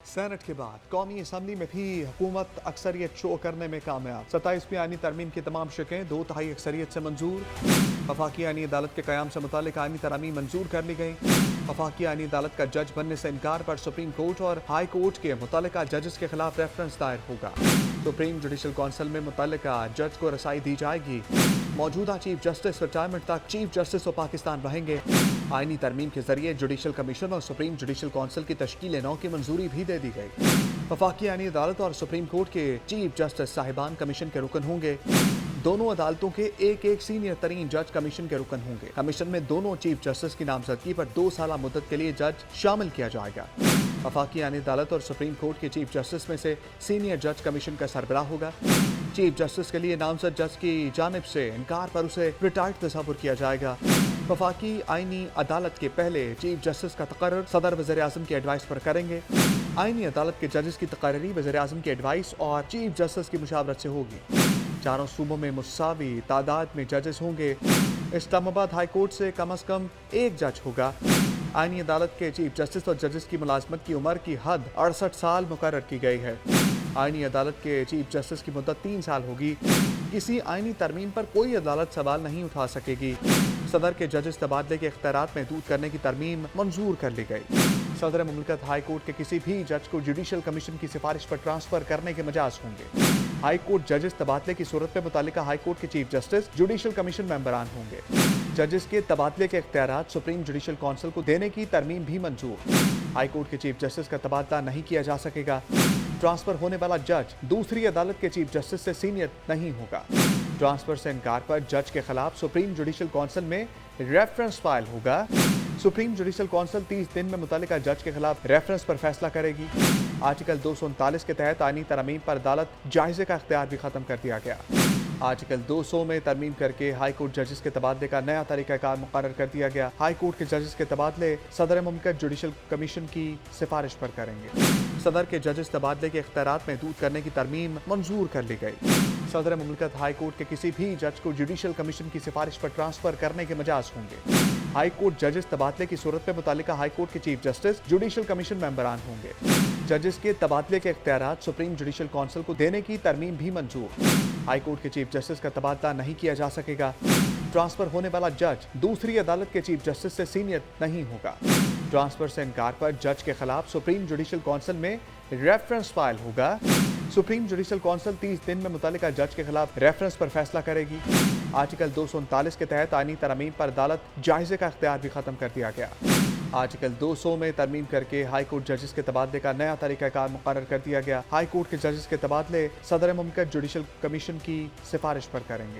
Senate के बाद कौमी असम्बली में भी हुकूमत अक्सरियत शो करने में कामयाब। 27वीं आईनी तरमीम की तमाम शिकें 2/3 अक्सरियत से मंजूर। वफाकी आईनी अदालत के क़याम से मुतालिक आईनी तरमीम मंजूर कर ली गई। वफाकी आईनी अदालत का जज बनने से इनकार पर सुप्रीम कोर्ट और हाई कोर्ट के मुतालिका जजेस के खिलाफ रेफरेंस दायर होगा। सुप्रीम जुडिशल काउंसिल में मुतालिका जज को रसाई दी जाएगी। मौजूदा चीफ जस्टिस रिटायरमेंट तक चीफ जस्टिस ऑफ पाकिस्तान रहेंगे। आईनी तरमीम के जरिए जुडिशल कमीशन और सुप्रीम जुडिशल काउंसिल की तश्कील नौ की मंजूरी भी दे दी गई। वफाकी आईनी अदालत और सुप्रीम कोर्ट के चीफ जस्टिस साहिबान कमीशन के रुकन होंगे। दोनों अदालतों के एक एक सीनियर तरीन जज कमीशन के रुकन होंगे। कमीशन में दोनों चीफ जस्टिस की नामजदगी पर 2 साल मुद्दत के लिए जज शामिल किया जाएगा। वफाकी आईनी अदालत और सुप्रीम कोर्ट के चीफ जस्टिस में से सीनियर जज कमीशन का सरबराह होगा। चीफ जस्टिस के लिए नामजद जज की जानिब से इनकार पर उसे रिटायर्ड तस्वुर किया जाएगा। वफाकी आईनी अदालत के पहले चीफ जस्टिस का तकर्रुर सदर वज़ीर-ए-आज़म की एडवाइस पर करेंगे। आईनी अदालत के जजेस की तकर्री वज़ीर-ए-आज़म की एडवाइस और चीफ जस्टिस की मुशावरत से होगी। चारों सूबों में मुसावी तादाद में जजेस होंगे। इस्लामाबाद हाई कोर्ट से कम एक जज होगा। आईनी अदालत के चीफ जस्टिस और जजेस की मुलाजमत की उम्र की हद 68 साल मुकर्रर की गई है। आईनी अदालत के चीफ जस्टिस की मुद्दत 3 साल होगी। किसी आईनी तरमीम पर कोई अदालत सवाल नहीं उठा सकेगी। सदर के जजेस तबादले के इख्तियारात महदूद करने की तरमीम मंजूर कर ली गई। सदर मुमलिकत हाई कोर्ट के किसी भी जज को जुडिशल कमीशन की सिफारिश पर ट्रांसफर करने के मजाज होंगे। हाई कोर्ट जजेस तबादले की सूरत में मुतालिका हाई कोर्ट के चीफ जस्टिस जुडिशल कमीशन मेंबरान होंगे। जजेस के तबादले के इख्तियारात सुप्रीम जुडिशल काउंसिल को देने की तरमीम भी मंजूर। हाई कोर्ट के चीफ जस्टिस का तबादला नहीं किया जा सकेगा। ट्रांसफर होने वाला जज दूसरी अदालत के चीफ जस्टिस से सीनियर नहीं होगा। ट्रांसफर से इनकार पर जज के खिलाफ सुप्रीम जुडिशल काउंसिल में रेफरेंस फाइल होगा। सुप्रीम जुडिशल काउंसिल 30 दिन में मुतालिका जज के खिलाफ रेफरेंस पर फैसला करेगी। आर्टिकल 239 के तहत आईनी तरमीम पर अदालत जायजे का इख्तियार भी खत्म कर दिया गया। आर्टिकल 200 में तरमीम करके हाई कोर्ट जजेस के तबादले का नया तरीकाकार मुकर्रर कर दिया गया। हाई कोर्ट के जजेस के तबादले सदर मुमलिकत जुडिशल कमीशन की सिफारिश पर करेंगे। सदर के जजेस तबादले के इख्तियारात महदूद करने की तरमीम मंजूर कर ली गई। सदर मुमलिकत हाई कोर्ट के किसी भी जज को जुडिशल कमीशन की सिफारिश पर ट्रांसफर करने के मजाज होंगे। हाई कोर्ट जजेस तबादले की सूरत में मुतालिका हाई कोर्ट के चीफ जस्टिस जुडिशल कमीशन मेंबरान होंगे। जजेस के तबादले के इख्तियारात सुप्रीम जुडिशल काउंसिल को देने की तरमीम भी मंजूर। हाई कोर्ट के चीफ जस्टिस का तबादला नहीं किया जा सकेगा। ट्रांसफर होने वाला जज दूसरी अदालत के चीफ जस्टिस से सीनियर नहीं होगा। ट्रांसफर से इनकार पर जज के खिलाफ सुप्रीम जुडिशल काउंसिल में रेफरेंस फाइल होगा। सुप्रीम जुडिशल काउंसिल 30 दिन में मुतालिका जज के खिलाफ रेफरेंस पर फैसला करेगी। आर्टिकल 239 के तहत आईनी तरमीम पर अदालत जायजे का इख्तियार भी खत्म कर दिया गया। आर्टिकल 200 में तरमीम करके हाई कोर्ट जजेस के तबादले का नया तरीकाकार मुकर्रर कर दिया गया। हाई कोर्ट के जजेस के तबादले सदर मुमलिकत जुडिशल कमीशन की सिफारिश पर करेंगे।